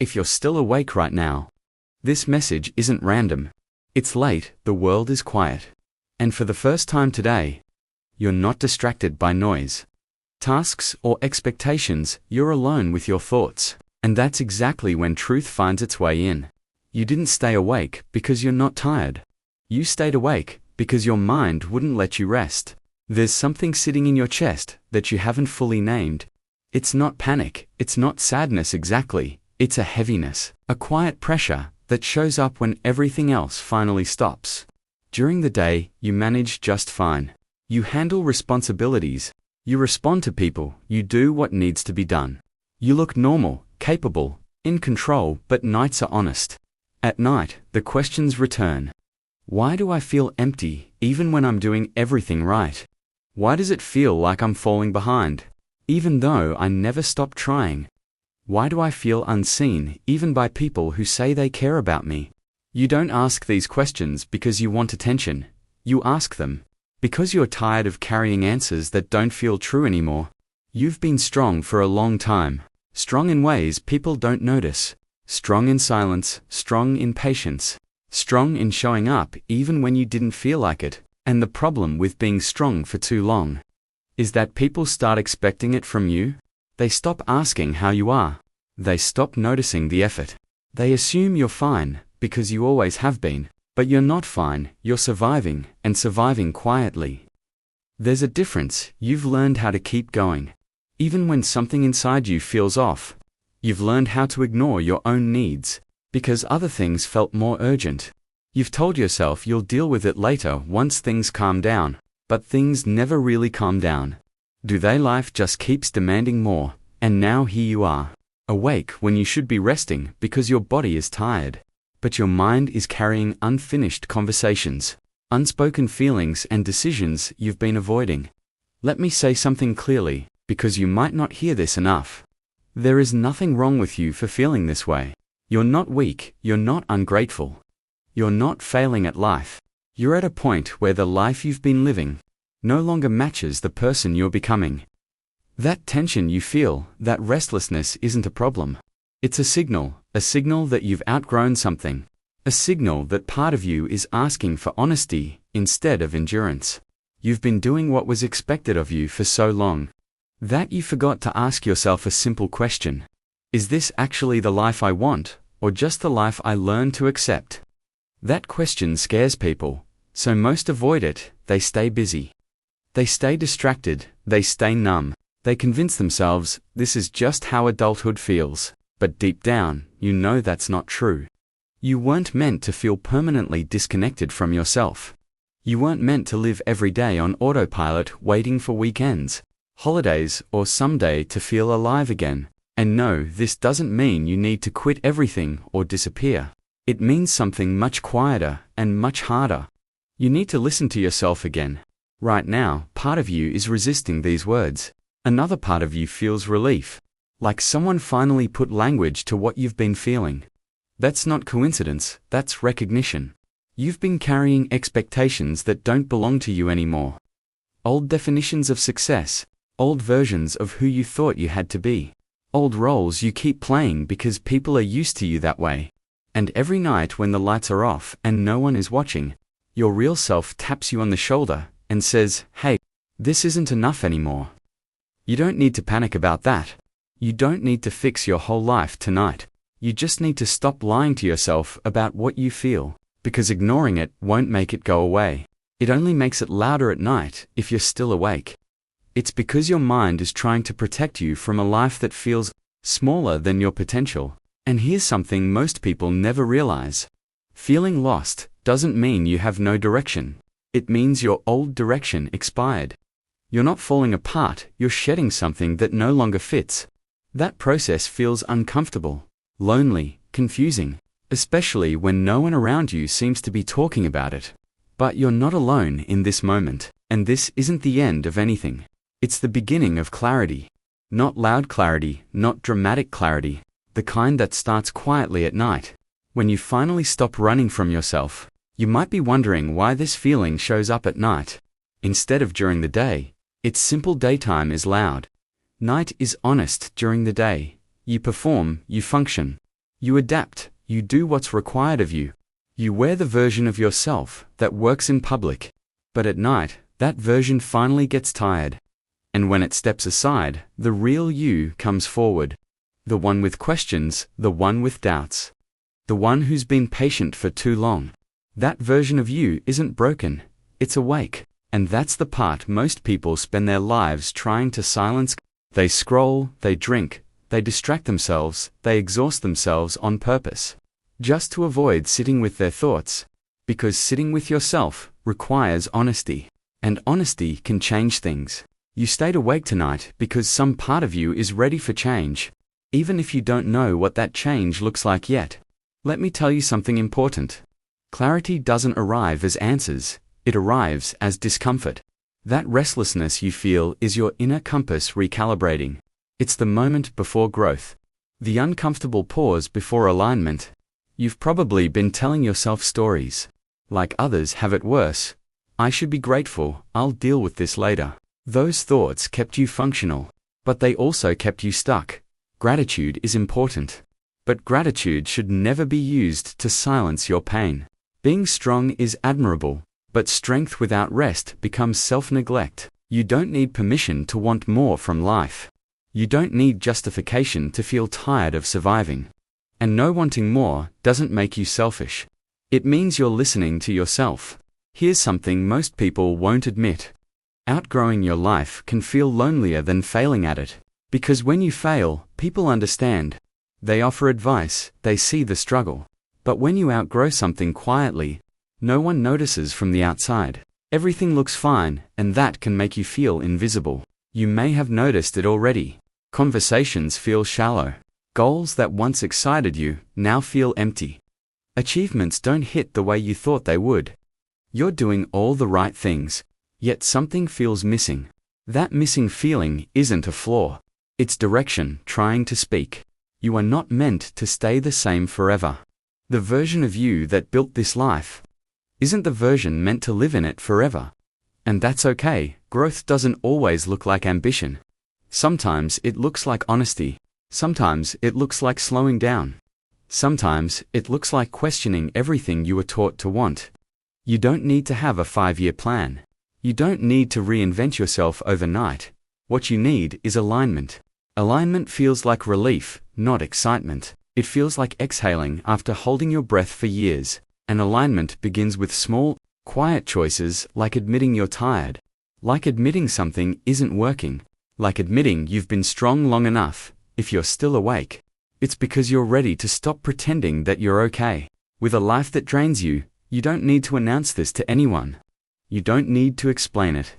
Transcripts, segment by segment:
If you're still awake right now, this message isn't random. It's late, the world is quiet. And for the first time today, you're not distracted by noise, tasks, or expectations. You're alone with your thoughts. And that's exactly when truth finds its way in. You didn't stay awake because you're not tired. You stayed awake because your mind wouldn't let you rest. There's something sitting in your chest that you haven't fully named. It's not panic, it's not sadness exactly, it's a heaviness, a quiet pressure that shows up when everything else finally stops. During the day, you manage just fine. You handle responsibilities, you respond to people, you do what needs to be done. You look normal, capable, in control, but nights are honest. At night, the questions return. Why do I feel empty, even when I'm doing everything right? Why does it feel like I'm falling behind, even though I never stop trying? Why do I feel unseen, even by people who say they care about me? You don't ask these questions because you want attention. You ask them because you're tired of carrying answers that don't feel true anymore. You've been strong for a long time. Strong in ways people don't notice. Strong in silence, strong in patience. Strong in showing up even when you didn't feel like it. And the problem with being strong for too long is that people start expecting it from you. They stop asking how you are. They stop noticing the effort. They assume you're fine because you always have been. But you're not fine, you're surviving, and surviving quietly. There's a difference. You've learned how to keep going. Even when something inside you feels off, you've learned how to ignore your own needs because other things felt more urgent. You've told yourself you'll deal with it later once things calm down, but things never really calm down. Do they? Life just keeps demanding more, and now here you are, awake when you should be resting because your body is tired, but your mind is carrying unfinished conversations, unspoken feelings and decisions you've been avoiding. Let me say something clearly, because you might not hear this enough. There is nothing wrong with you for feeling this way. You're not weak, you're not ungrateful. You're not failing at life. You're at a point where the life you've been living no longer matches the person you're becoming. That tension you feel, that restlessness isn't a problem. It's a signal that you've outgrown something. A signal that part of you is asking for honesty instead of endurance. You've been doing what was expected of you for so long that you forgot to ask yourself a simple question. Is this actually the life I want, or just the life I learned to accept? That question scares people, so most avoid it. They stay busy. They stay distracted, they stay numb. They convince themselves this is just how adulthood feels, but deep down, you know that's not true. You weren't meant to feel permanently disconnected from yourself. You weren't meant to live every day on autopilot waiting for weekends, holidays, or someday to feel alive again. And no, this doesn't mean you need to quit everything or disappear. It means something much quieter and much harder. You need to listen to yourself again. Right now, part of you is resisting these words. Another part of you feels relief, like someone finally put language to what you've been feeling. That's not coincidence, that's recognition. You've been carrying expectations that don't belong to you anymore. Old definitions of success, old versions of who you thought you had to be, old roles you keep playing because people are used to you that way. And every night when the lights are off and no one is watching, your real self taps you on the shoulder and says, "Hey, this isn't enough anymore." You don't need to panic about that. You don't need to fix your whole life tonight. You just need to stop lying to yourself about what you feel, because ignoring it won't make it go away. It only makes it louder at night if you're still awake. It's because your mind is trying to protect you from a life that feels smaller than your potential. And here's something most people never realize. Feeling lost doesn't mean you have no direction. It means your old direction expired. You're not falling apart, you're shedding something that no longer fits. That process feels uncomfortable, lonely, confusing, especially when no one around you seems to be talking about it. But you're not alone in this moment, and this isn't the end of anything. It's the beginning of clarity. Not loud clarity, not dramatic clarity, the kind that starts quietly at night. When you finally stop running from yourself, you might be wondering why this feeling shows up at night instead of during the day. It's simple. Daytime is loud. Night is honest. During the day, you perform, you function. You adapt, you do what's required of you. You wear the version of yourself that works in public. But at night, that version finally gets tired. And when it steps aside, the real you comes forward. The one with questions, the one with doubts. The one who's been patient for too long. That version of you isn't broken, it's awake. And that's the part most people spend their lives trying to silence. They scroll, they drink, they distract themselves, they exhaust themselves on purpose. Just to avoid sitting with their thoughts. Because sitting with yourself requires honesty. And honesty can change things. You stayed awake tonight because some part of you is ready for change. Even if you don't know what that change looks like yet. Let me tell you something important. Clarity doesn't arrive as answers, it arrives as discomfort. That restlessness you feel is your inner compass recalibrating. It's the moment before growth. The uncomfortable pause before alignment. You've probably been telling yourself stories. Like others have it worse. I should be grateful, I'll deal with this later. Those thoughts kept you functional. But they also kept you stuck. Gratitude is important. But gratitude should never be used to silence your pain. Being strong is admirable. But strength without rest becomes self-neglect. You don't need permission to want more from life. You don't need justification to feel tired of surviving. And no wanting more doesn't make you selfish. It means you're listening to yourself. Here's something most people won't admit. Outgrowing your life can feel lonelier than failing at it. Because when you fail, people understand. They offer advice, they see the struggle. But when you outgrow something quietly, no one notices from the outside. Everything looks fine, and that can make you feel invisible. You may have noticed it already. Conversations feel shallow. Goals that once excited you now feel empty. Achievements don't hit the way you thought they would. You're doing all the right things, yet something feels missing. That missing feeling isn't a flaw. It's direction trying to speak. You are not meant to stay the same forever. The version of you that built this life isn't the version meant to live in it forever. And that's okay. Growth doesn't always look like ambition. Sometimes it looks like honesty. Sometimes it looks like slowing down. Sometimes it looks like questioning everything you were taught to want. You don't need to have a 5-year plan. You don't need to reinvent yourself overnight. What you need is alignment. Alignment feels like relief, not excitement. It feels like exhaling after holding your breath for years. And alignment begins with small, quiet choices like admitting you're tired. Like admitting something isn't working. Like admitting you've been strong long enough. If you're still awake, it's because you're ready to stop pretending that you're okay. With a life that drains you, you don't need to announce this to anyone. You don't need to explain it.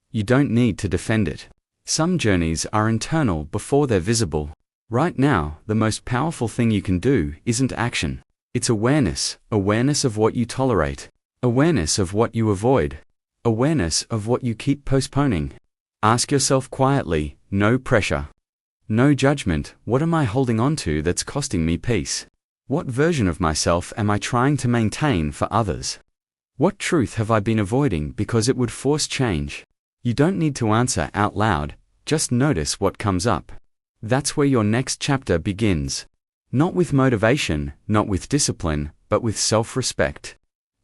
You don't need to defend it. Some journeys are internal before they're visible. Right now, the most powerful thing you can do isn't action. It's awareness. Awareness of what you tolerate. Awareness of what you avoid. Awareness of what you keep postponing. Ask yourself quietly, no pressure. No judgment, what am I holding on to that's costing me peace? What version of myself am I trying to maintain for others? What truth have I been avoiding because it would force change? You don't need to answer out loud, just notice what comes up. That's where your next chapter begins. Not with motivation, not with discipline, but with self-respect.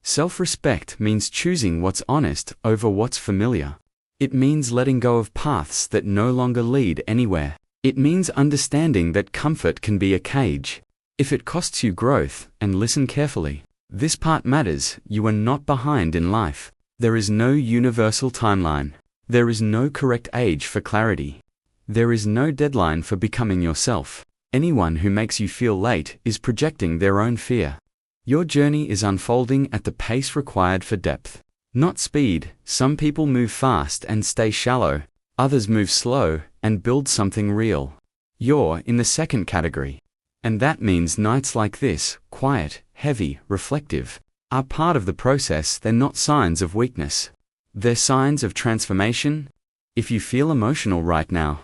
Self-respect means choosing what's honest over what's familiar. It means letting go of paths that no longer lead anywhere. It means understanding that comfort can be a cage. If it costs you growth, and listen carefully, this part matters, you are not behind in life. There is no universal timeline. There is no correct age for clarity. There is no deadline for becoming yourself. Anyone who makes you feel late is projecting their own fear. Your journey is unfolding at the pace required for depth. Not speed. Some people move fast and stay shallow. Others move slow and build something real. You're in the second category. And that means nights like this, quiet, heavy, reflective, are part of the process. They're not signs of weakness. They're signs of transformation. If you feel emotional right now,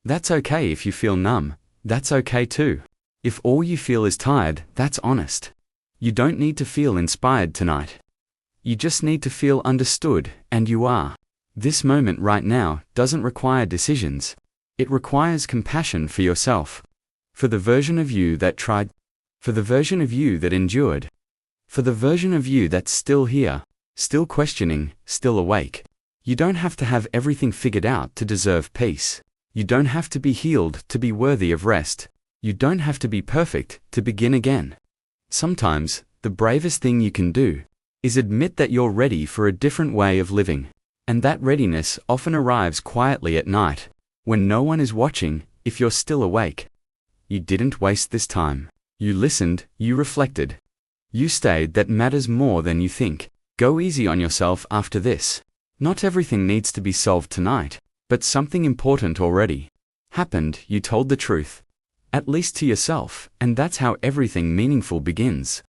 that's okay. If you feel numb, that's okay too. If all you feel is tired, that's honest. You don't need to feel inspired tonight. You just need to feel understood, and you are. This moment right now doesn't require decisions. It requires compassion for yourself. For the version of you that tried For the version of you that endured. For the version of you that's still here, still questioning, still awake. You don't have to have everything figured out to deserve peace. You don't have to be healed to be worthy of rest. You don't have to be perfect to begin again. Sometimes, the bravest thing you can do is admit that you're ready for a different way of living. And that readiness often arrives quietly at night, when no one is watching, if you're still awake. You didn't waste this time. You listened, you reflected. You stayed. That matters more than you think. Go easy on yourself after this. Not everything needs to be solved tonight, but something important already happened. You told the truth, at least to yourself, and that's how everything meaningful begins.